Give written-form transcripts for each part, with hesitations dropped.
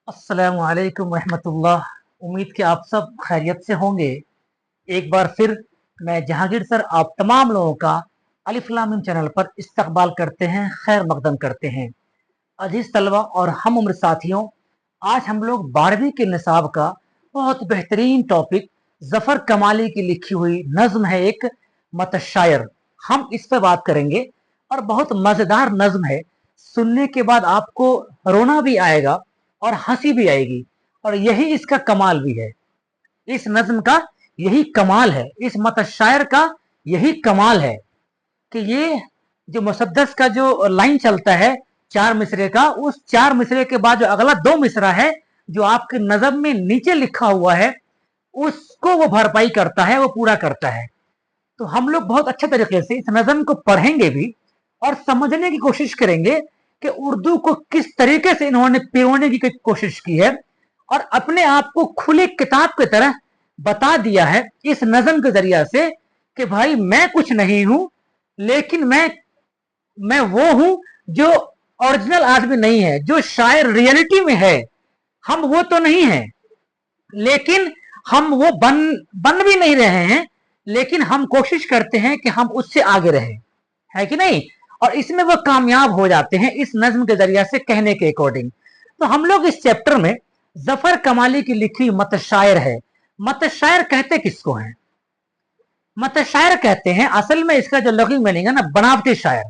अस्सलामु अलैकुम रहमतुल्लाह। उम्मीद कि आप सब खैरियत से होंगे। एक बार फिर मैं जहांगीर सर आप तमाम लोगों का अलिफ लाम मिम चैनल पर इस्तकबाल करते हैं, खैर मकदम करते हैं। अजीज तलबा और हम उम्र साथियों, आज हम लोग 12वीं के निसाब का बहुत बेहतरीन टॉपिक जफर कमाली की लिखी हुई नज्म है एक मतशायर, हम इस पर बात करेंगे। और बहुत मजेदार नज्म है, सुनने के बाद आपको रोना भी आएगा और हंसी भी आएगी, और यही इसका कमाल भी है। इस नज्म का यही कमाल है, इस मतशायर का यही कमाल है कि ये जो मुसद्दस का जो लाइन चलता है चार मिसरे का, उस चार मिसरे के बाद जो अगला दो मिसरा है जो आपके नज्म में नीचे लिखा हुआ है, उसको वो भरपाई करता है, वो पूरा करता है। तो हम लोग बहुत अच्छे तरीके से इस नज्म को पढ़ेंगे भी और समझने की कोशिश करेंगे कि उर्दू को किस तरीके से इन्होंने पिरोने की कोशिश की है, और अपने आप को खुली किताब की तरह बता दिया है इस नज्म के जरिया से कि भाई मैं कुछ नहीं हूं, लेकिन मैं वो हूं जो ओरिजिनल आदमी नहीं है, जो शायर रियलिटी में है। हम वो तो नहीं है, लेकिन हम वो बन भी नहीं रहे हैं, लेकिन हम कोशिश करते हैं कि हम उससे आगे रहें, है कि नहीं। और इसमें वो कामयाब हो जाते हैं इस नज्म के जरिया से कहने के अकॉर्डिंग। तो हम लोग इस चैप्टर में जफर कमाली की लिखी मतशायर है। मतशायर कहते किसको हैं? मतशायर कहते हैं, असल में इसका जो लगी मीनिंग है ना, बनावटी शायर,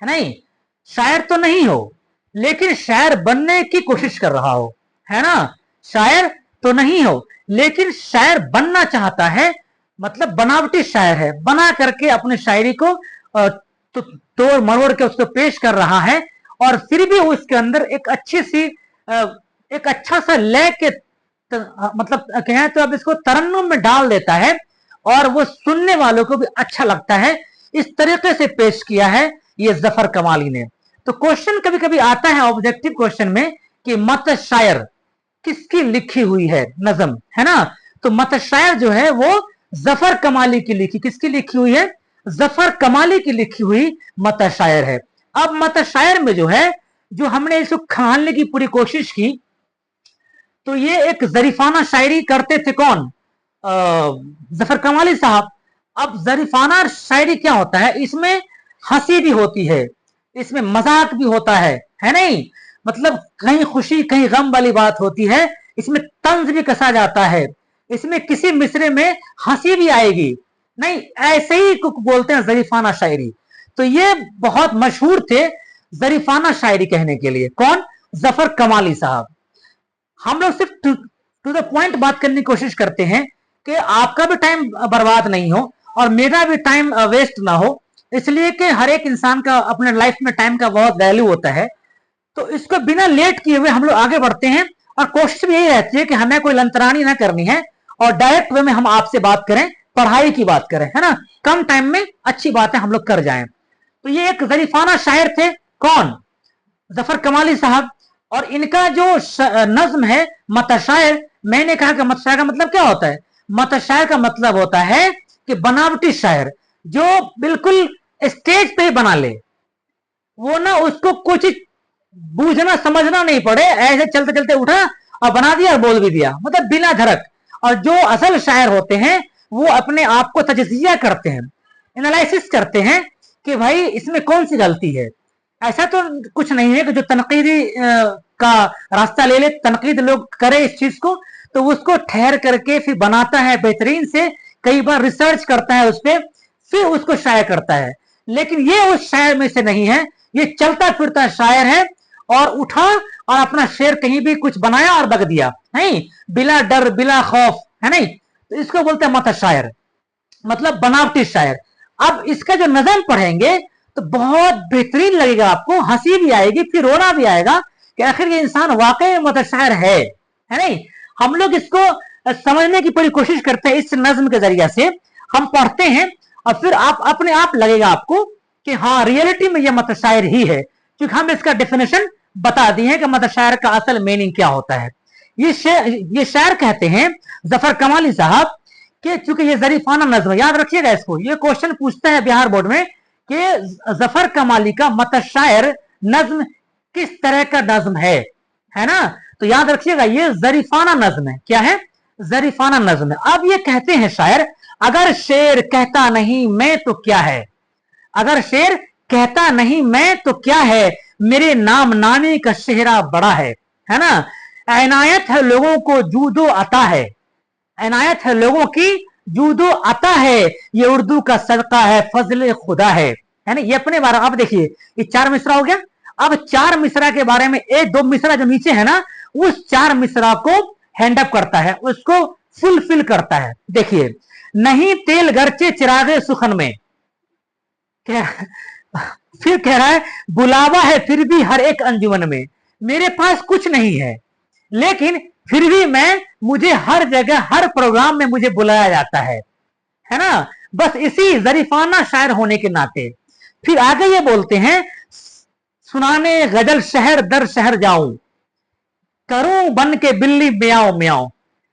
है नहीं। शायर तो नहीं हो, लेकिन शायर बनने की कोशिश कर रहा हो, है ना। शायर तो नहीं हो, लेकिन शायर बनना चाहता है, मतलब बनावटी शायर है, बना करके अपने शायरी को तो तोड़ मरोड़ के उसको पेश कर रहा है, और फिर भी उसके अंदर एक अच्छी सी एक अच्छा सा लय के मतलब कहें तो अब इसको तरन्नुम में डाल देता है, और वो सुनने वालों को भी अच्छा लगता है। इस तरीके से पेश किया है ये जफर कमाली ने। तो क्वेश्चन कभी कभी आता है ऑब्जेक्टिव क्वेश्चन में कि मत शायर किसकी लिखी हुई है नज्म, है ना। तो मत शायर जो है वो जफर कमाली की लिखी, किसकी लिखी हुई है? जफर कमाली की लिखी हुई मत शायर है। अब मत शायर में जो है, जो हमने इसको खानने की पूरी कोशिश की, तो ये एक जरीफाना शायरी करते थे कौन? जफर कमाली साहब। अब जरीफाना शायरी क्या होता है? इसमें हंसी भी होती है, इसमें मजाक भी होता है नहीं। मतलब कहीं खुशी कहीं गम वाली बात होती है, इसमें तंज भी कसा जाता है, इसमें किसी मिसरे में हंसी भी आएगी नहीं, ऐसे ही बोलते हैं जरीफाना शायरी। तो ये बहुत मशहूर थे जरीफाना शायरी कहने के लिए। कौन? जफर कमाली साहब। हम लोग सिर्फ टू द पॉइंट बात करने की कोशिश करते हैं कि आपका भी टाइम बर्बाद नहीं हो और मेरा भी टाइम वेस्ट ना हो, इसलिए कि हर एक इंसान का अपने लाइफ में टाइम का बहुत वैल्यू होता है। तो इसको बिना लेट किए हुए हम लोग आगे बढ़ते हैं, और कोशिश भी यही रहती है कि हमें कोई लंतरानी ना करनी है, और डायरेक्ट वे में हम आपसे बात करें, पढ़ाई की बात करें, है ना। कम टाइम में अच्छी बातें हम लोग कर जाएं। तो ये एक जरीफाना शायर थे। कौन? जफर कमाली साहब। और इनका जो नज्म है मतशायर, मैंने कहा कि मतशायर का मतलब क्या होता है? मतशायर का मतलब होता है कि बनावटी शायर, जो बिल्कुल स्टेज पे ही बना ले, वो ना उसको कुछ बूझना समझना नहीं पड़े, ऐसे चलते चलते उठा और बना दिया और बोल भी दिया, मतलब बिना धड़क। और जो असल शायर होते हैं वो अपने आप को तजजिया करते हैं, एनालिसिस करते हैं कि भाई इसमें कौन सी गलती है। ऐसा तो कुछ नहीं है कि जो तनकीदी का रास्ता ले ले, तनकीद लोग करे इस चीज को, तो उसको ठहर करके फिर बनाता है बेहतरीन से, कई बार रिसर्च करता है उस पर, फिर उसको शायर करता है। लेकिन ये उस शायर में से नहीं है, ये चलता फिरता शायर है, और उठा और अपना शेर कहीं भी कुछ बनाया और बग दिया, नहीं, बिला डर बिला खौफ, है नहीं। तो इसको बोलते हैं मत शायर, मतलब बनावटी शायर। अब इसका जो नज़म पढ़ेंगे तो बहुत बेहतरीन लगेगा, आपको हंसी भी आएगी, फिर रोना भी आएगा कि आखिर ये इंसान वाकई में मुतशायर है नहीं। हम लोग इसको समझने की पूरी कोशिश करते हैं इस नज्म के जरिए से, हम पढ़ते हैं और फिर आप अपने आप लगेगा आपको कि हाँ रियलिटी में ये मुतशायर ही है, क्योंकि हम इसका डेफिनेशन बता दिए हैं कि मुतशायर का असल मीनिंग क्या होता है। ये शायर कहते हैं जफर कमाली साहब कि चूंकि ये जरीफाना नज्म, याद रखिएगा इसको, ये क्वेश्चन पूछता है बिहार बोर्ड में कि जफर कमाली का मतशायर नज्म किस तरह का नज्म है। है ना। तो याद रखिएगा ये जरीफाना नज्म है। क्या है? जरीफाना नज्म है। अब ये कहते हैं शायर, अगर शेर कहता नहीं मैं तो क्या है, अगर शेर कहता नहीं मैं तो क्या है, मेरे नाम नामे का सेहरा बड़ा है ना। इनायत है लोगों को जूदो अता है, इनायत है लोगों की जूदो अता है, ये उर्दू का सदका है फजल खुदा है ना। ये अपने बारे में अब देखिए, ये 4 मिसरा हो गया। अब 4 मिसरा के बारे में एक 2 मिसरा जो नीचे है ना, उस 4 मिसरा को हैंड अप करता है, उसको फुलफिल करता है। देखिए, नहीं तेल गरचे चिरागे सुखन में, क्या फिर कह रहा है, बुलावा है फिर भी हर एक अंजुमन में, मेरे पास कुछ नहीं है लेकिन फिर भी मैं, मुझे हर जगह हर प्रोग्राम में मुझे बुलाया जाता है ना। बस इसी जरीफाना शायर होने के नाते। फिर आगे ये बोलते हैं, सुनाने गजल शहर दर शहर जाऊं, करूं बन के बिल्ली म्याओ म्याओ,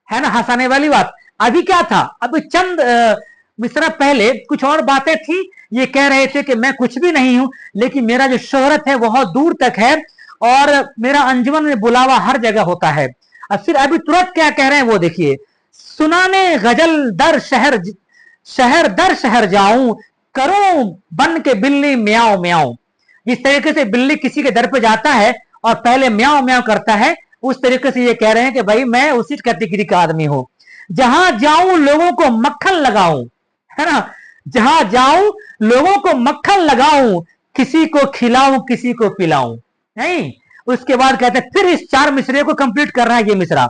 है ना, हंसाने वाली बात। अभी क्या था, अभी चंद मिसरा पहले कुछ और बातें थी। ये कह रहे थे कि मैं कुछ भी नहीं हूं लेकिन मेरा जो शोहरत है बहुत दूर तक है और मेरा अंजुमन में बुलावा हर जगह होता है। अब फिर अभी तुरंत क्या कह रहे हैं वो देखिए, सुनाने गजल दर शहर, शहर दर शहर जाऊं, करूं बन के बिल्ली म्याओ म्याओ। जिस तरीके से बिल्ली किसी के दर पे जाता है और पहले म्याओ म्याओ करता है, उस तरीके से ये कह रहे हैं कि भाई मैं उसी कैटेगरी का आदमी हूं। जहां जाऊं लोगों को मक्खन लगाऊं, है ना, जहां जाऊं लोगों को मक्खन लगाऊं, किसी को खिलाऊं किसी को पिलाऊं। नहीं, उसके बाद कहते हैं, फिर इस 4 मिसरे को कंप्लीट कर रहा है ये मिसरा,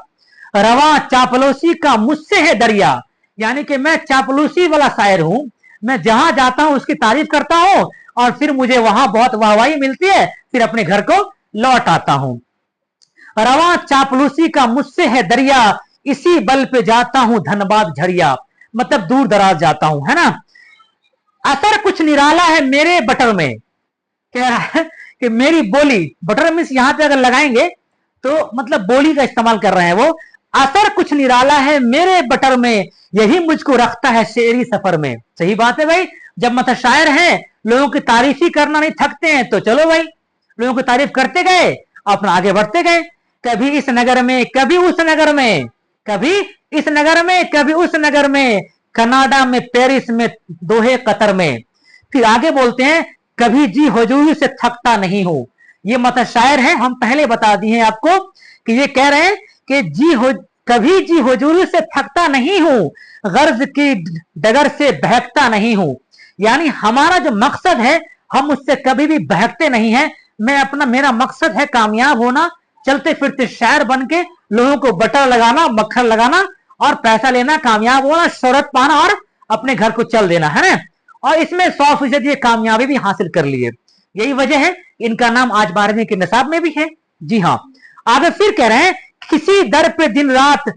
रवा चापलूसी का मुझसे है दरिया, यानी कि मैं चापलूसी वाला शायर हूं, मैं जहां जाता हूं उसकी तारीफ करता हूं और फिर मुझे वहां बहुत वाहवाही मिलती है, फिर अपने घर को लौट आता हूं। रवा चापलूसी का मुझसे है दरिया, इसी बल पे जाता हूं धनबाद झरिया, मतलब दूर दराज जाता हूं, है ना। असर कुछ निराला है मेरे बटर में, कह रहा है कि मेरी बोली, बटर मीन्स यहां पे अगर लगाएंगे तो मतलब बोली का इस्तेमाल कर रहे हैं वो। असर कुछ निराला है मेरे बटर में, यही मुझको रखता है शेरी सफर में। सही बात है भाई, जब मतलब शायर हैं, लोगों की तारीफ ही करना नहीं थकते हैं, तो चलो भाई लोगों की तारीफ करते गए, अपना आगे बढ़ते गए। कभी इस नगर में कभी उस नगर में, कभी इस नगर में कभी उस नगर में, कनाडा में पेरिस में दोहे कतर में। फिर आगे बोलते हैं, कभी जी हुजूरी से थकता नहीं हूं। ये मतलब शायर है, हम पहले बता दिए हैं आपको कि ये कह रहे हैं कि कभी जी हुजूरी से थकता नहीं हूं, गर्ज की डगर से बहकता नहीं हूं। यानी हमारा जो मकसद है हम उससे कभी भी बहकते नहीं है। मैं अपना, मेरा मकसद है कामयाब होना, चलते फिरते शायर बन के लोगों को बटर लगाना, मक्खन लगाना और पैसा लेना, कामयाब होना, शोहरत पाना और अपने घर को चल देना, है ना। और इसमें 100% ये कामयाबी भी हासिल कर लिए। यही वजह है इनका नाम आज 12वीं के निसाब में भी है। जी हाँ, आगे फिर कह रहे हैं, किसी दर पे दिन रात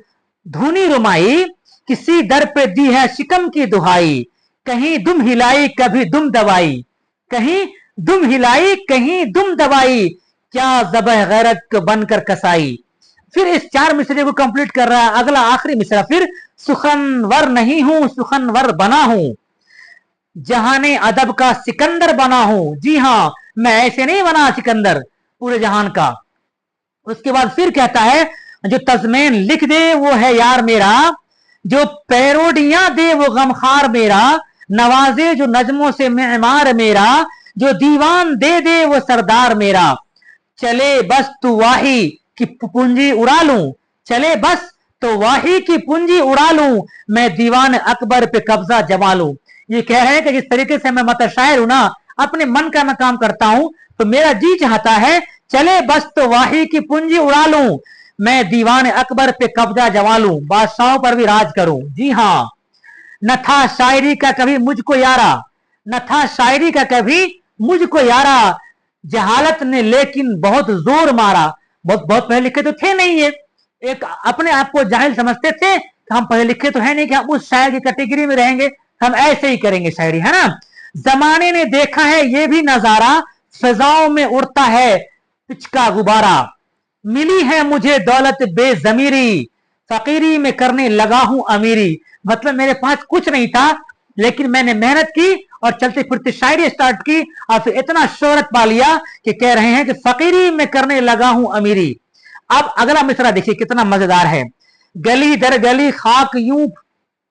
धुनी रुमाई, किसी दर पे दी है शिकम की दुहाई, कहीं दुम हिलाई कभी दुम दवाई, कहीं दुम हिलाई कहीं दुम दवाई, क्या ज़बह गैरत बनकर कसाई। फिर इस 4 मिसरे को कंप्लीट कर रहा है। अगला आखिरी मिसरा, फिर सुखनवर नहीं हूं सुखनवर बना हूं, जहाने अदब का सिकंदर बना हूं। जी हाँ, मैं ऐसे नहीं बना सिकंदर पूरे जहान का। उसके बाद फिर कहता है, जो तजमेन लिख दे वो है यार मेरा, जो पैरोडियां दे वो गमखार मेरा, नवाजे जो नजमों से मेमार मेरा, जो दीवान दे दे वो सरदार मेरा। चले बस तू वाही की पूंजी उड़ा लूं, चले बस तो वाही की पूंजी उड़ा लूं, मैं दीवान अकबर पे कब्जा जमा लूं। ये कह रहे हैं कि जिस तरीके से मैं मतलब शायर हूं ना, अपने मन का मैं काम करता हूं, तो मेरा जी चाहता है चले बस तो वाही की पूंजी उड़ा लूं, मैं दीवान अकबर पे कब्जा जमा लूं, बादशाहों पर भी राज करूं। जी हाँ, न था शायरी का कभी मुझको यारा, न था शायरी का कभी मुझको यारा, जहालत ने लेकिन बहुत जोर मारा। बहुत बहुत पढ़े लिखे तो थे नहीं, ये एक अपने आप को जाहिल समझते थे, हम पढ़े लिखे तो है नहीं कि हम उस शायर की कैटेगरी में रहेंगे, हम ऐसे ही करेंगे शायरी, है ना। जमाने ने देखा है ये भी नजारा, फिजाओं में उड़ता है पिचका गुब्बारा, मिली है मुझे दौलत बेजमीरी, फकीरी में करने लगा हूं अमीरी। मतलब मेरे पास कुछ नहीं था लेकिन मैंने मेहनत की और चलते फिरते शायरी स्टार्ट की और फिर इतना शोहरत पा लिया कि कह रहे हैं कि फकीरी में करने लगा हूं अमीरी। अब अगला मिसरा देखिए कितना मजेदार है। गली दर गली खाक यूं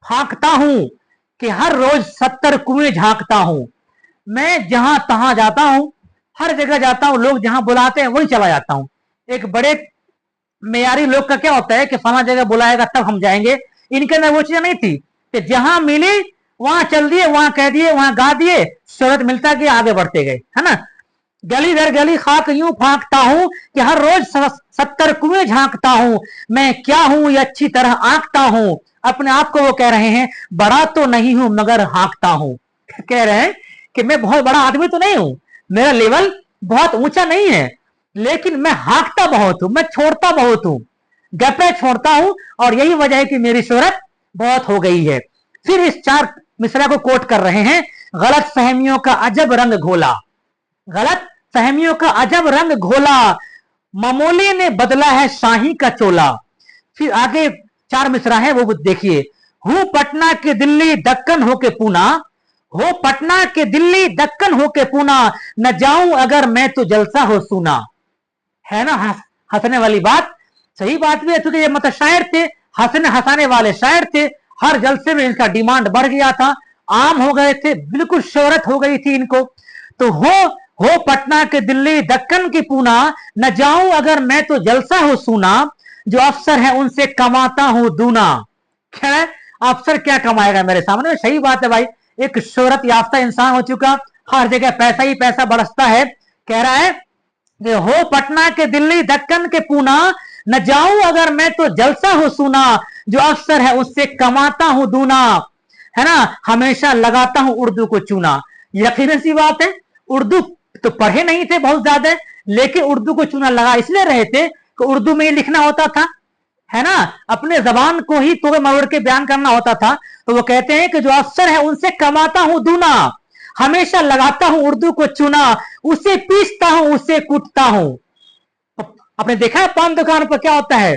फांकता हूं कि हर रोज 70 कुएं झांकता हूं। मैं जहां तहां जाता हूं, हर जगह जाता हूं, लोग जहां बुलाते हैं वही चला जाता हूं। एक बड़े मेयारी लोग का क्या होता है कि फला जगह बुलाएगा तब हम जाएंगे। इनके अंदर वो चीज नहीं थी कि जहां मिली वहां चल दिए, वहां कह दिए, वहां गा दिए, शोहरत मिलता गया, आगे बढ़ते गए, है ना। गली दर गली खाक यूं फांकता हूं कि हर रोज 70 कुएं झांकता हूं। मैं क्या हूं ये अच्छी तरह आंकता हूं। अपने आप को वो कह रहे हैं बड़ा तो नहीं हूं मगर हाँकता हूं। कह रहे हैं कि मैं बहुत बड़ा आदमी तो नहीं हूं, मेरा लेवल बहुत ऊंचा नहीं है, लेकिन मैं हाँकता बहुत हूं, मैं छोड़ता बहुत हूं, गप्पे छोड़ता हूं, और यही वजह है कि मेरी शोहरत बहुत हो गई है। फिर इस 4 मिसरा को कोट कर रहे हैं। गलत फहमियों का अजब रंग घोला, गलत फहमियों का अजब रंग घोला, ममोली ने बदला है शाही का चोला। फिर आगे 4 मिसरा है वो देखिए। हूं पटना के दिल्ली दक्कन होके पूना, हो पटना के दिल्ली दक्कन होके पूना, न जाऊं अगर मैं तो जलसा हो सुना। है ना हंसने वाली बात। सही बात भी है, क्योंकि ये मतलब शायर थे, हंसाने वाले शायर थे। हर जलसे में इनका डिमांड बढ़ गया था, आम हो गए थे, बिल्कुल शोहरत हो गई थी इनको। तो हो पटना के दिल्ली दक्कन की पूना, न जाऊं अगर मैं तो जलसा हो सुना, जो अफसर है उनसे कमाता हूं दूना। क्या है, अफसर क्या कमाएगा मेरे सामने। सही बात है भाई, एक शोहरत याफ्ता इंसान हो चुका, हर जगह पैसा ही पैसा बरसता है। कह रहा है कि हो पटना के दिल्ली दक्कन के पूना, न जाऊं अगर मैं तो जलसा हो सुना, जो अफसर है उससे कमाता हूं दूना। है ना, हमेशा लगाता हूं उर्दू को चूना। यकीनन सी बात है, उर्दू तो पढ़े नहीं थे बहुत ज्यादा, लेकिन उर्दू को चूना लगा इसलिए रहे थे कि उर्दू में ही लिखना होता था, है ना, अपने जबान को ही तोड़ मरोड़ के बयान करना होता था। तो वो कहते हैं कि जो अफसर है उनसे कमाता हूं दूना, हमेशा लगाता हूं उर्दू को चूना, उसे पीसता हूं उसे कूटता हूं। आपने देखा है पान दुकान पर क्या होता है,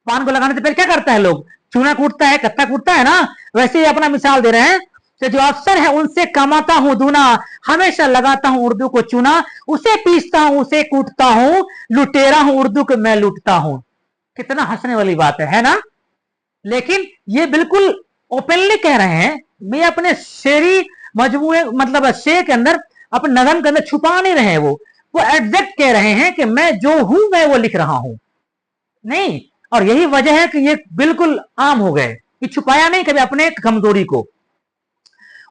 पान को लगाने से पहले क्या करता है लोग, चूना कूटता है, कत्ता कूटता है ना। वैसे ही अपना मिसाल दे रहे हैं कि जो अफसर है उनसे कमाता हूं दूना, हमेशा लगाता हूं उर्दू को चूना, उसे पीसता हूं उसे कूटता हूं, लुटेरा हूं उर्दू को मैं लूटता हूं। कितना हंसने वाली बात है ना। लेकिन ये बिल्कुल ओपनली कह रहे हैं, मैं अपने शेरी मजमूए मतलब शेर के अंदर, अपने नज़म के अंदर छुपा नहीं रहे, वो एग्जैक्ट कह रहे हैं कि मैं जो हूं मैं वो लिख रहा हूं नहीं। और यही वजह है कि ये बिल्कुल आम हो गए, कि छुपाया नहीं कभी अपने कमजोरी को।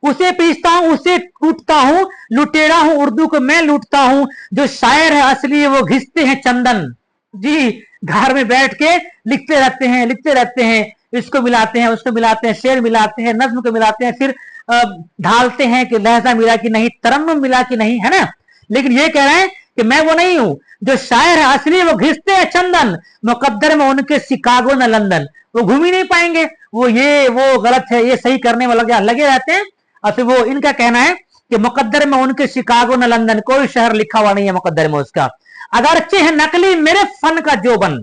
उसे पीसता हूं उसे कूटता हूं, लुटेरा हूं उर्दू को मैं लूटता हूं, जो शायर है असली वो घिसते हैं चंदन। जी, घर में बैठ के लिखते रहते हैं, लिखते रहते हैं, इसको मिलाते हैं उसको मिलाते हैं, शेर मिलाते हैं, नज्म को मिलाते हैं, फिर ढालते हैं कि लहजा मिला कि नहीं, तरन्नुम मिला कि नहीं, है ना। लेकिन ये कह रहे हैं कि मैं वो नहीं हूं, जो शायर है असली वो घिसते हैं चंदन, मुकद्दर में उनके शिकागो न लंदन। वो घूम ही नहीं पाएंगे, वो गलत है ये सही करने में लगे रहते हैं। और फिर वो इनका कहना है कि मुकद्दर में उनके शिकागो न लंदन, कोई शहर लिखा हुआ नहीं है मुकद्दर में उसका। अगरचे है नकली मेरे फन का जोबन,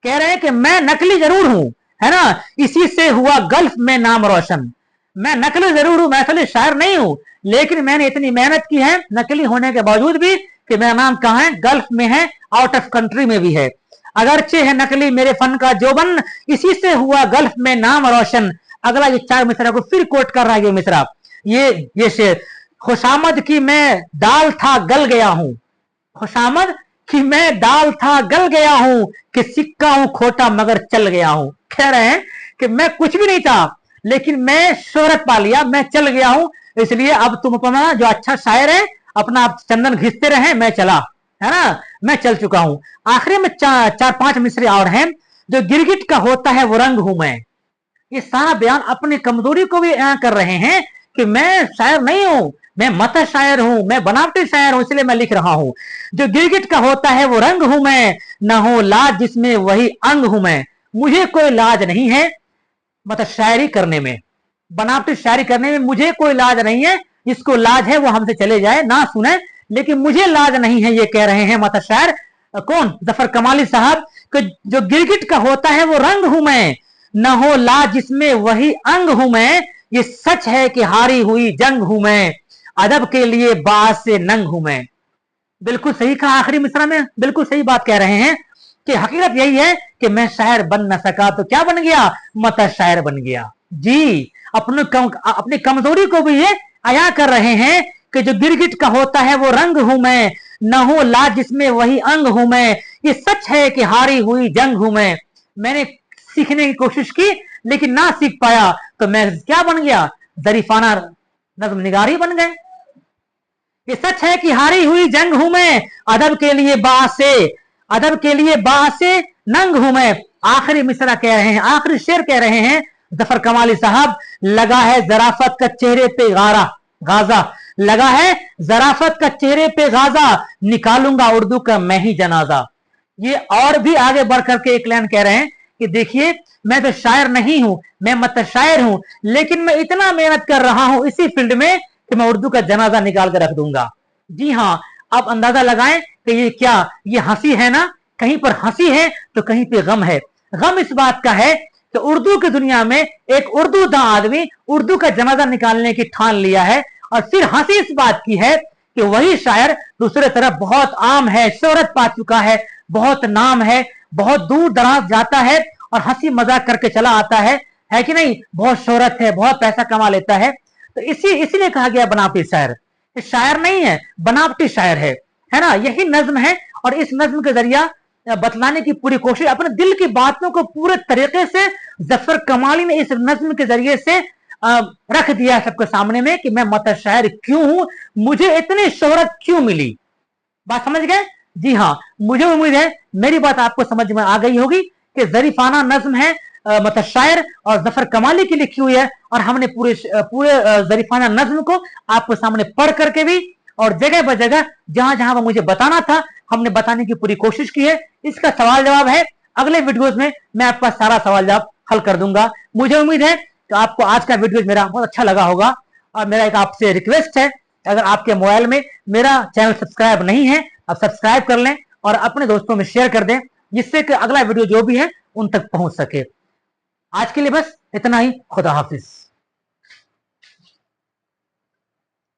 कह रहे हैं कि मैं नकली जरूर हूं, है ना, इसी से हुआ गल्फ में नाम रोशन। मैं नकली जरूर हूं, मैं असली शायर नहीं हूं, लेकिन मैंने इतनी मेहनत की है नकली होने के बावजूद भी कि मेरा नाम कहां है, गल्फ में है, आउट ऑफ कंट्री में भी है। अगरचे है नकली मेरे फन का जोबन, इसी से हुआ गल्फ में नाम रोशन। अगला ये 4 मिसरा को फिर कोट कर रहा है ये मिसरा, ये शेर। खुशामद की मैं दाल था गल गया हूं, खुशामद कि मैं दाल था गल गया हूं, कि सिक्का हूं खोटा मगर चल गया हूं। कह रहे हैं कि मैं कुछ भी नहीं था, लेकिन मैं शोहरत पा लिया, मैं चल गया हूं, इसलिए अब तुम अपना जो अच्छा शायर है अपना चंदन घिसते रहे, मैं चला, है ना, मैं चल चुका हूं। आखिरी में 4-5 मिसरे और हैं। जो गिरगिट का होता है वो रंग हूं मैं। ये सारा बयान अपनी कमजोरी को भी कर रहे हैं कि मैं शायर नहीं हूं, मैं मत शायर हूं, मैं बनावटी शायर हूं, इसलिए मैं लिख रहा हूं। जो गिरगिट का होता है वो रंग हूं मैं, न हो लाज जिसमें वही अंग हूं मैं। मुझे कोई लाज नहीं है मतलब शायरी करने में, बनावटी शायरी करने में मुझे कोई लाज नहीं है। जिसको लाज है वो हमसे चले जाए ना सुने, लेकिन मुझे लाज नहीं है, ये कह रहे हैं मत शायर कौन, जफर कमाली साहब। जो गिरगिट का होता है वो रंग हूं मैं, न हो लाज जिसमें वही अंग हूं मैं। ये सच है कि हारी हुई जंग हूं मैं, अदब के लिए बाज से नंग हूं मैं। बिल्कुल सही कहा आखिरी मिसरा में, बिल्कुल सही बात कह रहे हैं कि हकीकत यही है कि मैं शायर बन न सका तो क्या बन गया, मत शायर बन गया। जी, अपनी कमजोरी को भी ये अया कर रहे हैं कि जो गिरगिट का होता है वो रंग हूं मैं, न हो लाज जिसमें वही अंग हूं मैं, ये सच है कि हारी हुई जंग हूं मैं। मैंने सीखने की कोशिश की लेकिन ना सीख पाया तो मैं क्या बन गया, जरीफाना नज्म निगार ही बन गए। ये सच है कि हारी हुई जंग हूं मैं, अदब के लिए बासे नंग हूं मैं। आखिरी मिसरा कह रहे हैं, आखिरी शेर कह रहे हैं जफर कमाली साहब, लगा है जराफत का चेहरे पे गाजा, लगा है जराफत का चेहरे पे गाजा, निकालूंगा उर्दू का मैं ही जनाजा। ये और भी आगे बढ़ करके एक लाइन कह रहे हैं कि देखिए मैं तो शायर नहीं हूं, मैं मत शायर हूं, लेकिन मैं इतना मेहनत कर रहा हूं इसी फील्ड में कि मैं उर्दू का जनाजा निकाल कर रख दूंगा। जी हाँ, आप अंदाजा लगाएं कि ये क्या, ये हंसी है ना, कहीं पर हंसी है तो कहीं पे गम है। गम इस बात का है कि उर्दू की दुनिया में एक उर्दू दा आदमी उर्दू का जनाजा निकालने की ठान लिया है, और फिर हंसी इस बात की है कि वही शायर दूसरे तरफ बहुत आम है, शोहरत पा चुका है, बहुत नाम है, बहुत दूर दराज जाता है और हंसी मजाक करके चला आता है कि नहीं, बहुत शोहरत है, बहुत पैसा कमा लेता है। तो इसीलिए कहा गया बनावटी शायर। शायर नहीं है, बनावटी शायर है ना, यही नज्म है। और इस नज्म के जरिया बतलाने की पूरी कोशिश, अपने दिल की बातों को पूरे तरीके से जफर कमाली ने इस नज्म के जरिए से रख दिया सबके सामने में कि मैं मत शायर क्यों हूं, मुझे इतनी शोहरत क्यों मिली। बात समझ गए? जी हाँ, मुझे उम्मीद है मेरी बात आपको समझ में आ गई होगी कि जरीफाना नज्म है मतलब शायर और जफर कमाली की लिखी हुई है, और हमने पूरे जरीफाना नज्म को आपको सामने पढ़ करके भी और जगह ब जगह जहां जहां वो मुझे बताना था हमने बताने की पूरी कोशिश की है। इसका सवाल जवाब है अगले वीडियोस में, मैं आपका सारा सवाल जवाब हल कर दूंगा। मुझे उम्मीद है कि आपको आज का वीडियो मेरा बहुत अच्छा लगा होगा। और मेरा एक आपसे रिक्वेस्ट है, अगर आपके मोबाइल में मेरा चैनल सब्सक्राइब नहीं है, आप सब्सक्राइब कर लें और अपने दोस्तों में शेयर कर दें, जिससे कि अगला वीडियो जो भी है उन तक पहुंच सके। आज के लिए बस इतना ही। खुदा हाफिज।